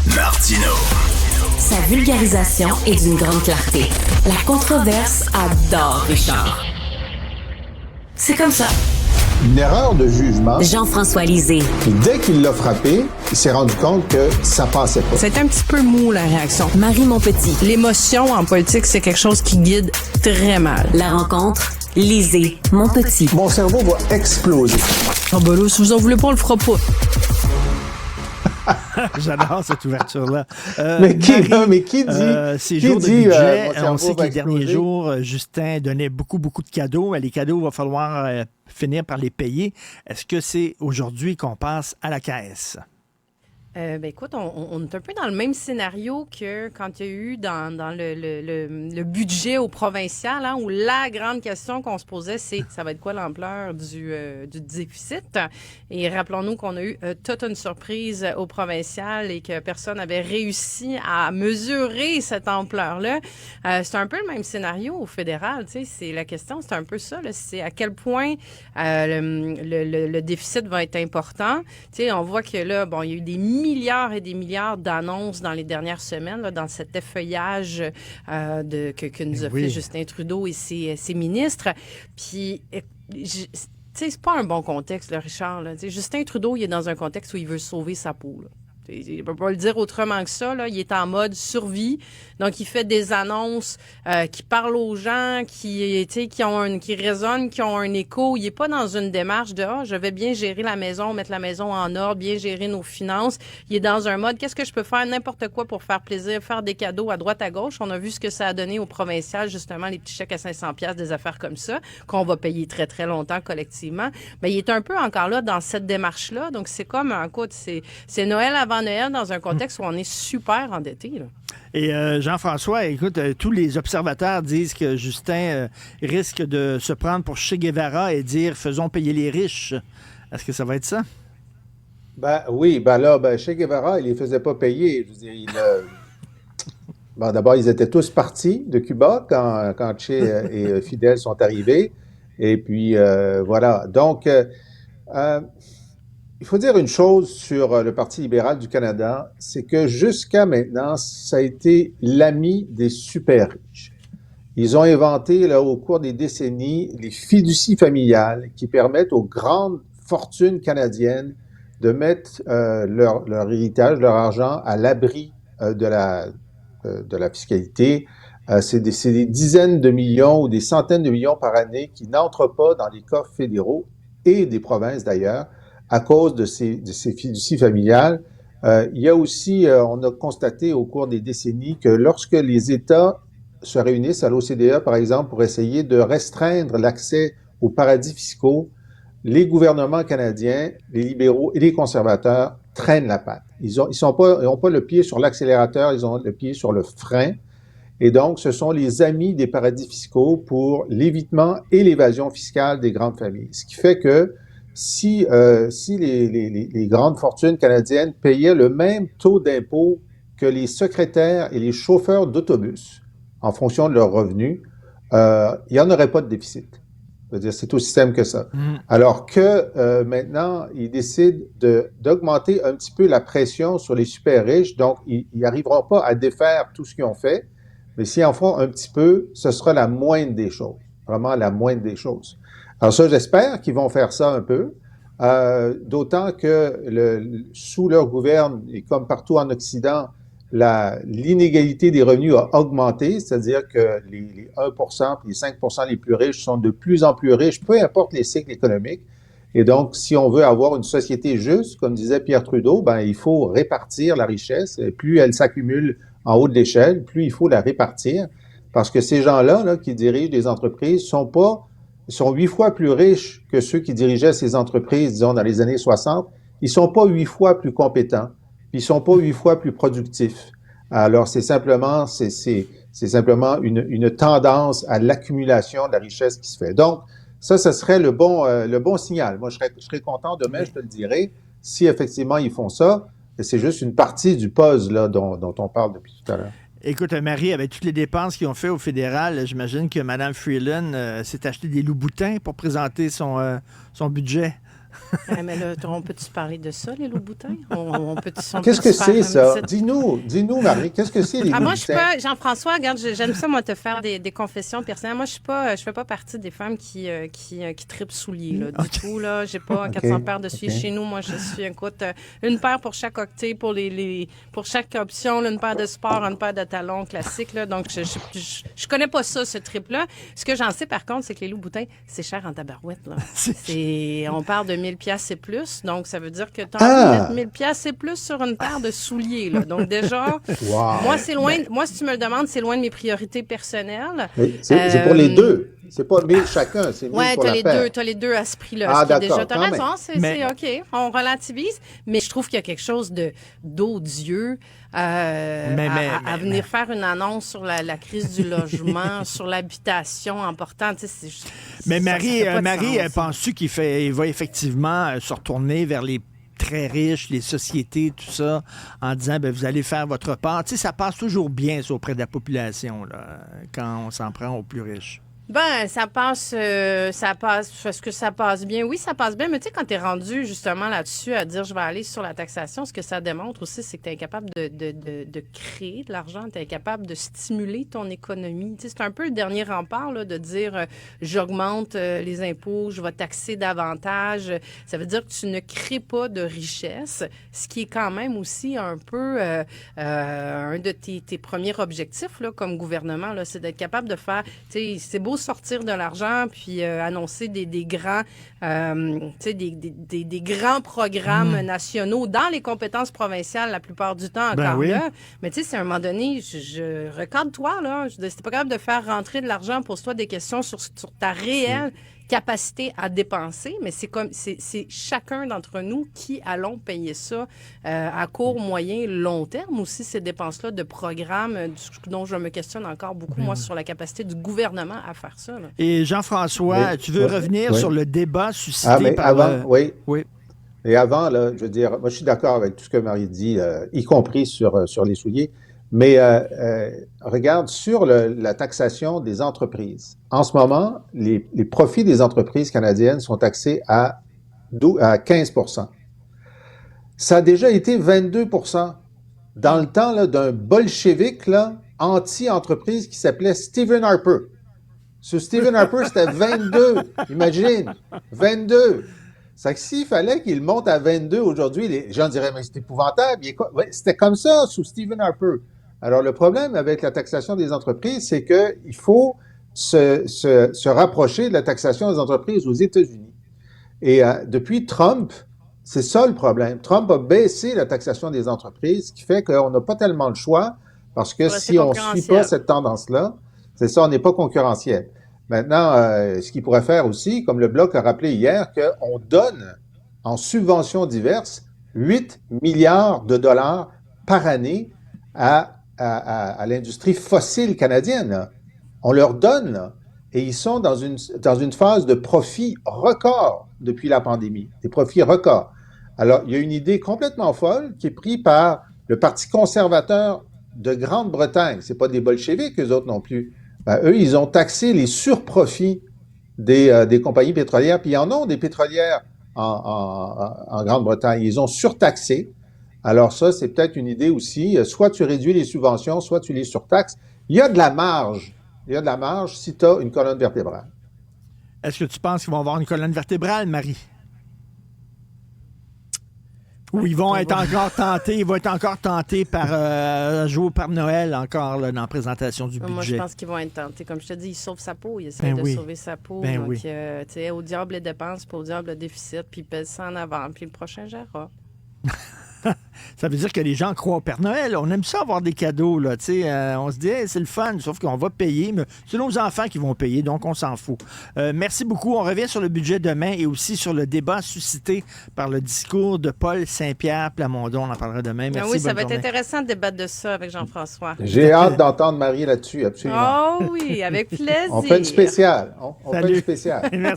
Martino. Sa vulgarisation est d'une grande clarté. La controverse adore Richard. C'est comme ça. Une erreur de jugement. Jean-François Lisée. Puis dès qu'il l'a frappé, il s'est rendu compte que ça passait pas. C'est un petit peu mou, la réaction. Marie Montpetit. L'émotion en politique, c'est quelque chose qui guide très mal. La rencontre, Lisée, Montpetit. Mon cerveau va exploser. Ah ben là, si vous en voulez pas, on le fera pas. J'adore cette ouverture-là. Mais qui dit? Ces qui jours de dit, budget, mon on sait que les cerveau va derniers exploser? jours, Justin donnait beaucoup de cadeaux. Les cadeaux, il va falloir finir par les payer. Est-ce que c'est aujourd'hui qu'on passe à la caisse? Écoute, on est un peu dans le même scénario que quand il y a eu dans le budget au provincial, hein, où la grande question qu'on se posait, c'est ça va être quoi l'ampleur du déficit? Et rappelons-nous qu'on a eu toute une surprise au provincial et que personne n'avait réussi à mesurer cette ampleur-là. C'est un peu le même scénario au fédéral. Tu sais, c'est la question, c'est un peu ça. Là, c'est à quel point le déficit va être important. Tu sais, on voit que là, bon, il y a eu des milliards et des milliards d'annonces dans les dernières semaines, là, dans cet effeuillage que nous a fait Justin Trudeau et ses ministres. Puis, tu sais, c'est pas un bon contexte, là, Richard. Là. Justin Trudeau, il est dans un contexte où il veut sauver sa peau. Là. Il ne peut pas le dire autrement que ça. Là. Il est en mode survie. Donc, il fait des annonces qui parlent aux gens, qui résonnent, qui ont un écho. Il n'est pas dans une démarche de je vais bien gérer la maison, mettre la maison en ordre, bien gérer nos finances. Il est dans un mode qu'est-ce que je peux faire, n'importe quoi pour faire plaisir, faire des cadeaux à droite, à gauche. On a vu ce que ça a donné au provincial, justement, les petits chèques à 500$, des affaires comme ça, qu'on va payer très, très longtemps collectivement. Mais il est un peu encore là dans cette démarche-là. Donc, c'est comme, écoute, c'est Noël avant Noël dans un contexte où on est super endetté. Là. Et Jean-François, écoute, tous les observateurs disent que Justin risque de se prendre pour Che Guevara et dire « faisons payer les riches ». Est-ce que ça va être ça? Ben oui, Che Guevara, il les faisait pas payer. Je veux dire, bon, d'abord, ils étaient tous partis de Cuba quand Che et Fidel sont arrivés. Et puis, voilà. Donc, il faut dire une chose sur le Parti libéral du Canada, c'est que jusqu'à maintenant, ça a été l'ami des super riches. Ils ont inventé, là, au cours des décennies, les fiducies familiales qui permettent aux grandes fortunes canadiennes de mettre leur héritage, leur argent à l'abri de la fiscalité. C'est des dizaines de millions ou des centaines de millions par année qui n'entrent pas dans les coffres fédéraux et des provinces d'ailleurs, à cause de ces fiducies familiales. Il y a aussi, on a constaté au cours des décennies que lorsque les États se réunissent à l'OCDE, par exemple, pour essayer de restreindre l'accès aux paradis fiscaux, les gouvernements canadiens, les libéraux et les conservateurs traînent la patte. Ils n'ont pas le pied sur l'accélérateur, ils ont le pied sur le frein. Et donc, ce sont les amis des paradis fiscaux pour l'évitement et l'évasion fiscale des grandes familles. Ce qui fait que si les grandes fortunes canadiennes payaient le même taux d'impôt que les secrétaires et les chauffeurs d'autobus en fonction de leurs revenus, il n'y en aurait pas de déficit. Je veux dire, c'est aussi simple que ça. Alors que maintenant, ils décident d'augmenter un petit peu la pression sur les super riches, donc ils n'arriveront pas à défaire tout ce qu'ils ont fait, mais s'ils en font un petit peu, ce sera la moindre des choses, vraiment la moindre des choses. Alors ça, j'espère qu'ils vont faire ça un peu, d'autant que sous leur gouverne, et comme partout en Occident, l'inégalité des revenus a augmenté, c'est-à-dire que les 1% puis les 5% les plus riches sont de plus en plus riches, peu importe les cycles économiques. Et donc, si on veut avoir une société juste, comme disait Pierre Trudeau, ben il faut répartir la richesse. Et plus elle s'accumule en haut de l'échelle, plus il faut la répartir, parce que ces gens-là là, qui dirigent des entreprises sont 8 fois plus riches que ceux qui dirigeaient ces entreprises, disons, dans les années 60. Ils sont pas 8 fois plus compétents, puis ils sont pas 8 fois plus productifs. Alors, c'est simplement une tendance à l'accumulation de la richesse qui se fait. Donc, ça serait le bon signal. Moi, je serais content demain, je te le dirai, si effectivement ils font ça. C'est juste une partie du puzzle là, dont on parle depuis tout à l'heure. Écoute, Marie, avec toutes les dépenses qu'ils ont fait au fédéral, j'imagine que Mme Freeland s'est acheté des loups-boutins pour présenter son budget. Mais là, on peut-tu parler de ça, les loups-boutins? On peut-tu Qu'est-ce que c'est, ça? Dis-nous, Marie, qu'est-ce que c'est, les moi, je suis loups-boutins? pas... Jean-François, regarde, j'aime ça, moi, te faire des confessions personnelles. Moi, je fais pas partie des femmes qui tripent souliers, là, du tout, là. J'ai pas 400 paires de souliers chez nous. Moi, je suis, écoute, une paire pour chaque octet, pour chaque option, là, une paire de sport, une paire de talons classiques, là. Donc, je connais pas ça, ce trip-là. Ce que j'en sais, par contre, c'est que les loups-boutins, c'est cher en tabarouette, là. On parle de 1000 piastres et plus. Donc, ça veut dire que tu as envie de mettre 1000 piastres et plus sur une paire de souliers, là. Donc, déjà, moi, c'est loin. Moi, si tu me le demandes, c'est loin de mes priorités personnelles. C'est pour les deux. C'est pas 1000 chacun, c'est 1000 pour la paire. T'as les deux à ce prix-là. Ah, d'accord. T'as raison, c'est OK. On relativise. Mais je trouve qu'il y a quelque chose d'odieux à venir faire une annonce sur la crise du logement, sur l'habitation en portant. Mais Marie, penses-tu qu'il va effectivement se retourner vers les très riches, les sociétés, tout ça, en disant, vous allez faire votre part? Tu sais, ça passe toujours bien, ça, auprès de la population, là, quand on s'en prend aux plus riches. Ça passe. Est-ce que ça passe bien? Oui, ça passe bien, mais tu sais, quand tu es rendu justement là-dessus à dire je vais aller sur la taxation, ce que ça démontre aussi, c'est que tu es incapable de créer de l'argent, tu es incapable de stimuler ton économie. Tu sais, c'est un peu le dernier rempart, là, de dire j'augmente les impôts, je vais taxer davantage. Ça veut dire que tu ne crées pas de richesse, ce qui est quand même aussi un peu un de tes premiers objectifs là, comme gouvernement, là, c'est d'être capable de faire. Tu sais, c'est beau sortir de l'argent puis annoncer des grands des grands programmes nationaux dans les compétences provinciales la plupart du temps encore là. Mais tu sais, c'est à un moment donné, je recadre-toi, là. Si t'es pas capable de faire rentrer de l'argent, pose-toi des questions sur ta réelle capacité à dépenser, mais c'est chacun d'entre nous qui allons payer ça à court, moyen, long terme aussi, ces dépenses-là de programmes dont je me questionne encore beaucoup, moi, sur la capacité du gouvernement à faire ça. Là. Et Jean-François, tu veux revenir sur le débat suscité par... Oui. Et avant, là, je veux dire, moi, je suis d'accord avec tout ce que Marie dit, y compris sur les souliers. Mais regarde, sur la taxation des entreprises, en ce moment, les profits des entreprises canadiennes sont taxés à 15 %. Ça a déjà été 22 % dans le temps là, d'un bolchevique là, anti-entreprise qui s'appelait Stephen Harper. Sur Stephen Harper, c'était 22. Imagine, 22. C'est que s'il fallait qu'il monte à 22 aujourd'hui, les gens diraient, mais c'est épouvantable. C'était comme ça sous Stephen Harper. Alors, le problème avec la taxation des entreprises, c'est qu'il faut se rapprocher de la taxation des entreprises aux États-Unis. Et depuis Trump, c'est ça le problème. Trump a baissé la taxation des entreprises, ce qui fait qu'on n'a pas tellement le choix, parce que si on ne suit pas cette tendance-là, c'est ça, on n'est pas concurrentiel. Maintenant, ce qu'il pourrait faire aussi, comme le Bloc a rappelé hier, qu'on donne en subventions diverses 8 milliards de dollars par année à l'industrie fossile canadienne. Là. On leur donne, là, et ils sont dans une phase de profit record depuis la pandémie, des profits records. Alors, il y a une idée complètement folle qui est prise par le Parti conservateur de Grande-Bretagne. C'est pas des bolcheviks, eux autres non plus. Eux, ils ont taxé les surprofits des compagnies pétrolières, puis ils en ont des pétrolières en Grande-Bretagne. Ils ont surtaxé. Alors ça, c'est peut-être une idée aussi. Soit tu réduis les subventions, soit tu les surtaxes. Il y a de la marge. Il y a de la marge si tu as une colonne vertébrale. Est-ce que tu penses qu'ils vont avoir une colonne vertébrale, Marie? Ou ils vont être encore tentés, par jouer par Noël encore là, dans la présentation du budget? Moi, je pense qu'ils vont être tentés. Comme je te dis, ils sauvent sa peau. Ils essaient de sauver sa peau. Donc, au diable les dépenses, puis au diable le déficit, puis ils pèsent ça en avant, puis le prochain gérera. Ça veut dire que les gens croient au Père Noël. On aime ça avoir des cadeaux. Là, on se dit, hey, c'est le fun, sauf qu'on va payer. Mais c'est nos enfants qui vont payer, donc on s'en fout. Merci beaucoup. On revient sur le budget demain et aussi sur le débat suscité par le discours de Paul Saint-Pierre Plamondon. On en parlera demain. Merci. Oui, ça va être intéressant de débattre de ça avec Jean-François. J'ai hâte d'entendre Marie là-dessus, absolument. Oh oui, avec plaisir. On fait une spéciale. On fait une spéciale. Merci.